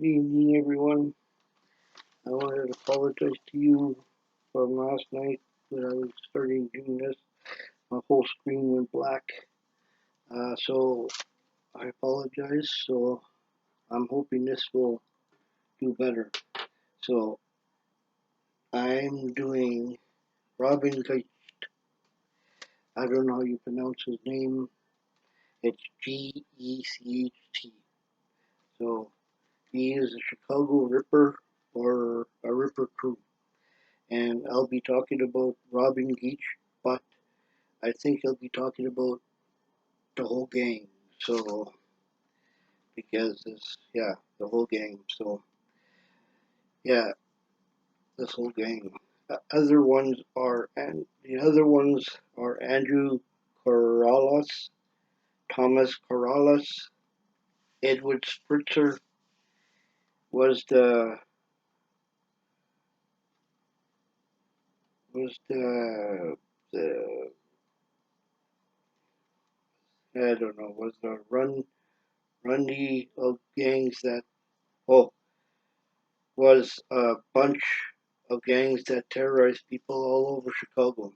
Good evening, everyone. I wanted to apologize to you from last night when I was starting doing this. My whole screen went black. So I apologize. So I'm hoping this will do better. So I'm doing Robin Gecht. I don't know how you pronounce his name. It's Gecht. So he is a Chicago Ripper or a Ripper crew. And I'll be talking about Robin Geach, but I think I'll be talking about the whole gang. So because the whole gang. So yeah, this whole gang. The other ones are Andrew Corrales, Thomas Corrales, Edward Spritzer was the I don't know was the runny of gangs that oh was a bunch of gangs that terrorized people all over Chicago.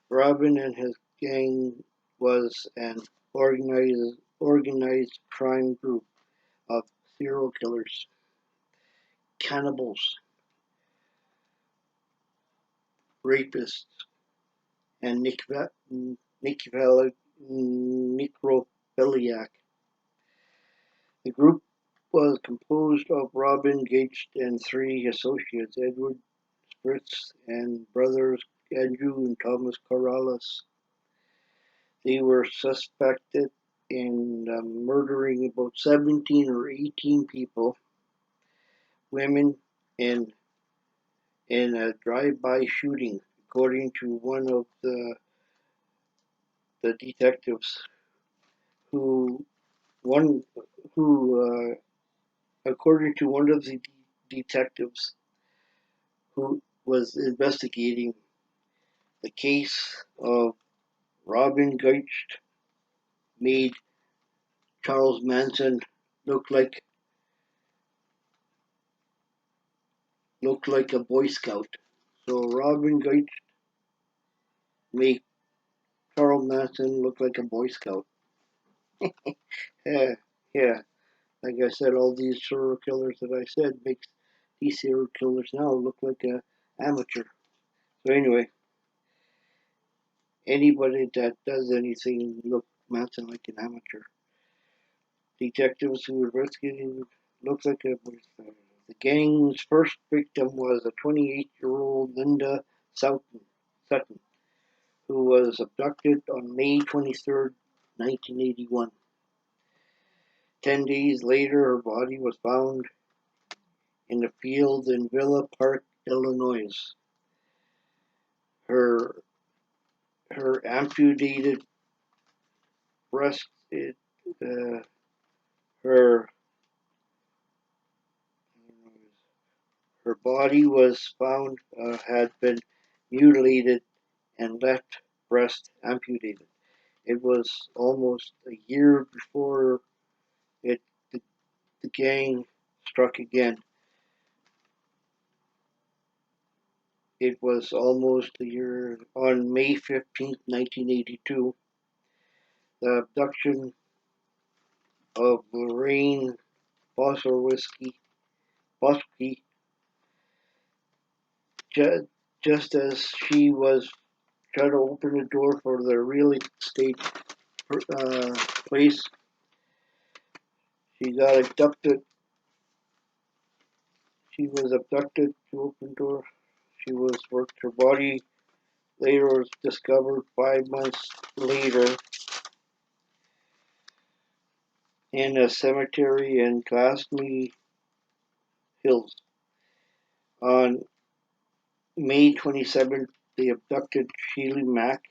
Robin and his gang was an organized crime group of serial killers, cannibals, rapists, and necrophiliac. The group was composed of Robin Gates and three associates, Edward Spritz and brothers Andrew and Thomas Corrales. They were suspected in murdering about 17 or 18 people, women, in a drive-by shooting, according to one of the detectives who one who according to one of the detectives who was investigating the case of Robin Geist made Charles Manson look like a Boy Scout. So Robin Geist made Charles Manson look like a Boy Scout. Yeah, yeah. Like I said, all these serial killers that I said makes these serial killers now look like a amateur. So anyway, anybody that does anything look Manson like an amateur. Detectives who investigated looked like a Boy Scout. The gang's first victim was a 28-year-old Linda Sutton, who was abducted on May 23rd, 1981. 10 days later, her body was found in the field in Villa Park, Illinois. Her amputated breast, her her body was found had been mutilated and left breast amputated. It was almost a year before it the gang struck again. It was almost a year on May 15th, 1982. The abduction of Lorraine Bosworski just as she was trying to open the door for the real estate uh, place. She got abducted. She was abducted to open the door. She was worked. Her body later was discovered 5 months later in a cemetery in Glasmy Hills. On May 27th, they abducted Sheila Mack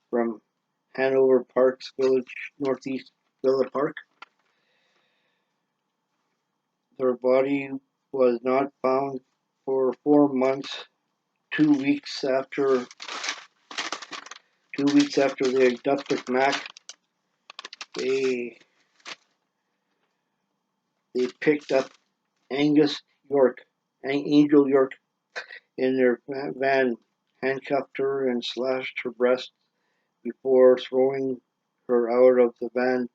from Hanover Park's village, northeast Villa Park. Their body was not found for 4 months. 2 weeks after they abducted Mack, they picked up Angus York, Angel York, in their van, handcuffed her and slashed her breast before throwing her out of the van,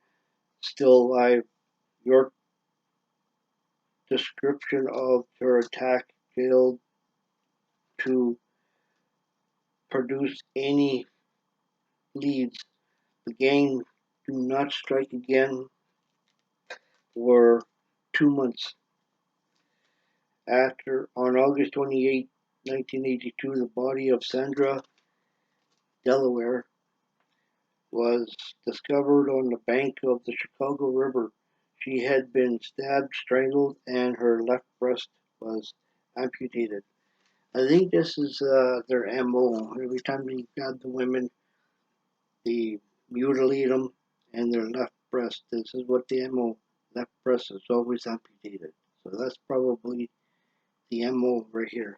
still alive. York's description of her attack failed to produce any leads. The gang do not strike again for 2 months. On August 28, 1982, the body of Sandra Delaware was discovered on the bank of the Chicago River. She had been stabbed, strangled, and her left breast was amputated. I think this is their MO. Every time they grab the women, they mutilate them and their left breast. This is what the MO. Left breast is always amputated. So that's probably the MO right here.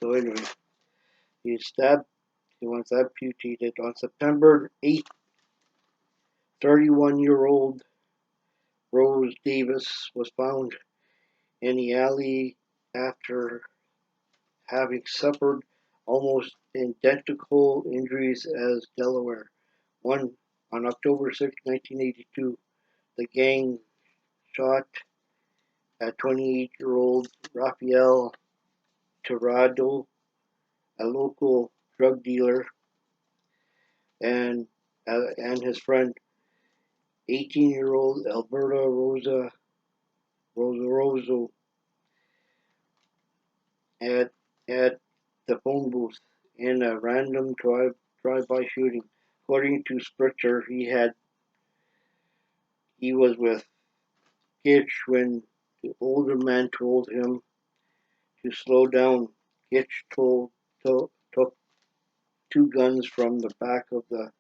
So anyway, he stabbed, he was amputated. On September 8th, 31-year-old Rose Davis was found in the alley after having suffered almost identical injuries as Delaware. On October 6, 1982, the gang shot at 28-year-old Rafael Tirado, a local drug dealer, and his friend, 18-year-old Alberta Rosa at at the phone booth in a random drive-by shooting. According to Spritzer, he was with Gitch when the older man told him to slow down. Gitch took two guns from the back of the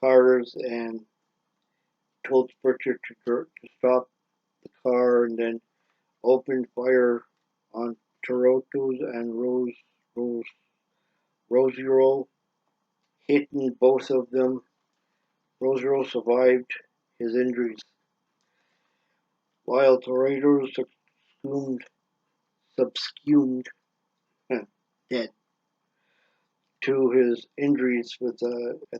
cars and told Spritzer to stop the car and then opened fire on Toronto's and Rosiero, hitting both of them. Rosiero survived his injuries, while Toronto subsumed dead to his injuries at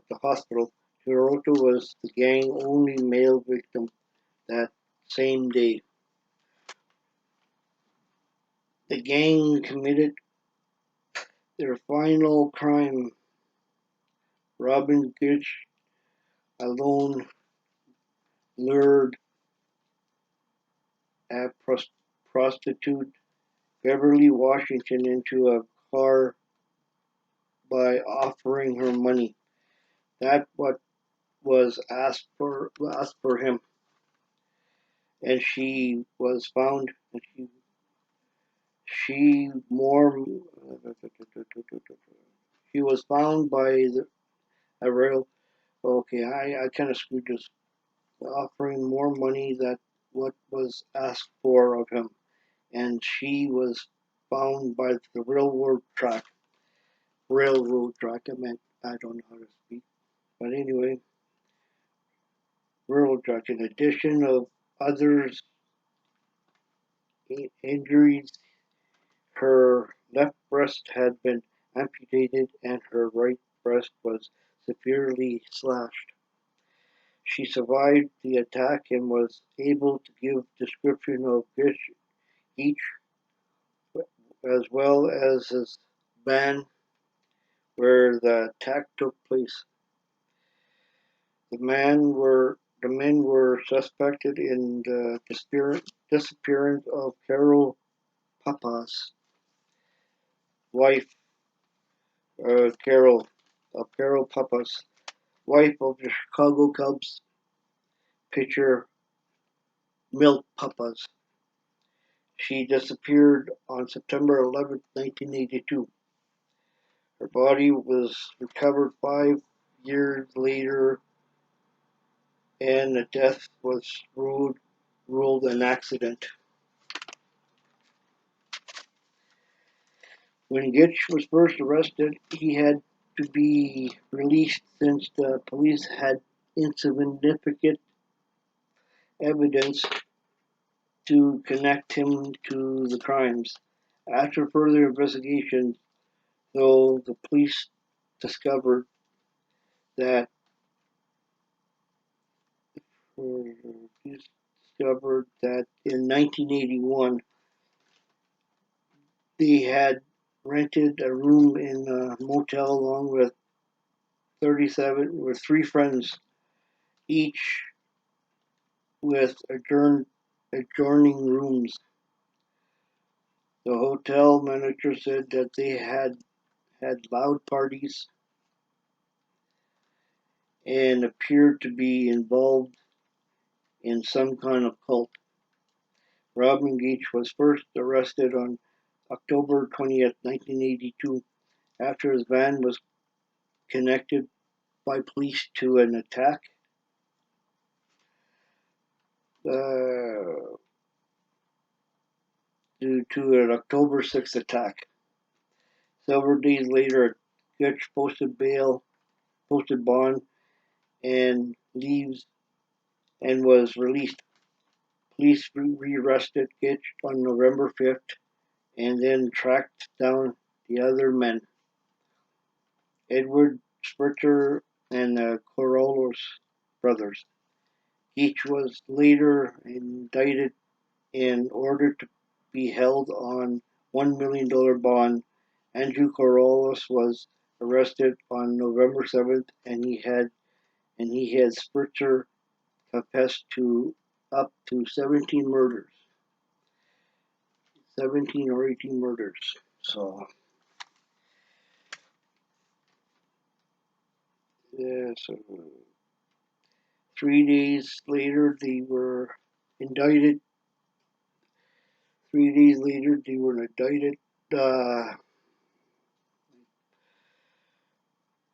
the hospital. Toronto was the gang's only male victim that same day. The gang committed their final crime, robbing Gitch alone, lured a prostitute, Beverly Washington, into a car by offering her money. That what was asked for him, and she was found. And she more she was found by a rail. Okay, I kind of screwed this. Offering more money than what was asked for of him, and she was found by the railroad track. I meant I don't know how to speak, but anyway, railroad track. In addition of others injuries, her left breast had been amputated and her right breast was severely slashed. She survived the attack and was able to give description of each as well as his van where the attack took place. The men were suspected in the disappearance of Carol Papa's wife, Carol Papa's wife of the Chicago Cubs pitcher Milt Papas. She disappeared on September 11, 1982. Her body was recovered 5 years later and the death was ruled an accident. When Gitch was first arrested, he had to be released since the police had insignificant evidence to connect him to the crimes. After further investigation, though, the police discovered that in 1981 they had rented a room in a motel along with three friends, each with adjoining rooms. The hotel manager said that they had loud parties and appeared to be involved in some kind of cult. Robin Geach was first arrested on October 20th, 1982, after his van was connected by police to an attack. Uh, Due to an October 6th attack. Several days later, Geach posted bond, and was released. Police rearrested Geach on November 5th and then tracked down the other men, Edward Spritzer and the Corollos brothers. Each was later indicted and ordered to be held on $1 million bond. Andrew Corollos was arrested on November 7th, and he had Spritzer confessed to up to 17 or 18 murders. So, yeah, so 3 days later, they were indicted. 3 days later, they were indicted.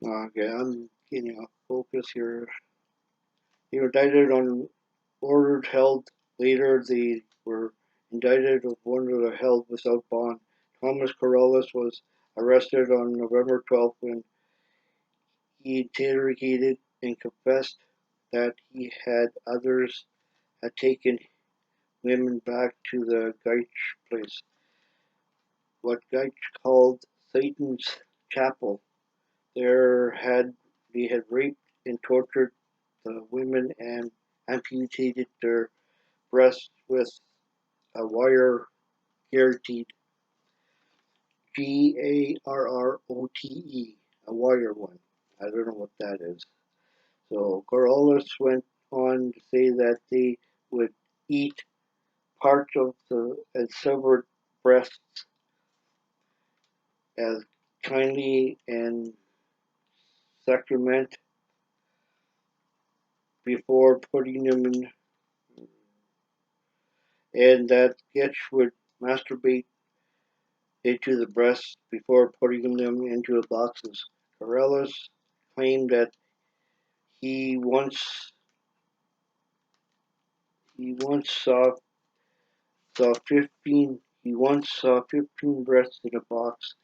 Okay, I'm getting off focus here. They were indicted on ordered held. Later, they were indicted of ordered held without bond. Thomas Corollas was arrested on November 12th when he interrogated and confessed that he had taken women back to the Geich place, what Geich called Satan's chapel. They had raped and tortured the women and amputated their breasts with a wire guaranteed GARROTE, a wire one. I don't know what that is. So Corollas went on to say that they would eat parts of the severed breasts as kindly and sacrament before putting them in, and that Getch would masturbate into the breasts before putting them into the boxes. Corollas claimed that he once saw 15 breasts in a box.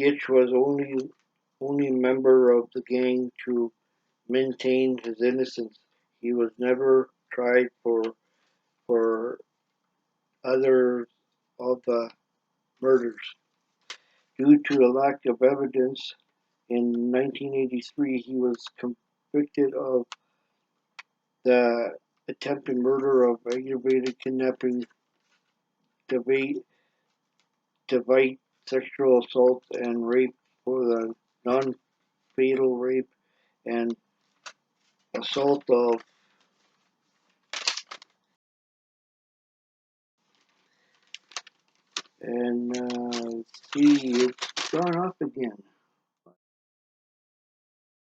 Gitch was only member of the gang to maintain his innocence. He was never tried for other of the murders. Due to a lack of evidence, in 1983 he was convicted of the attempted murder of aggravated kidnapping, deviant sexual assault, and rape for the non-fatal rape and assault of let's see, it's gone off again.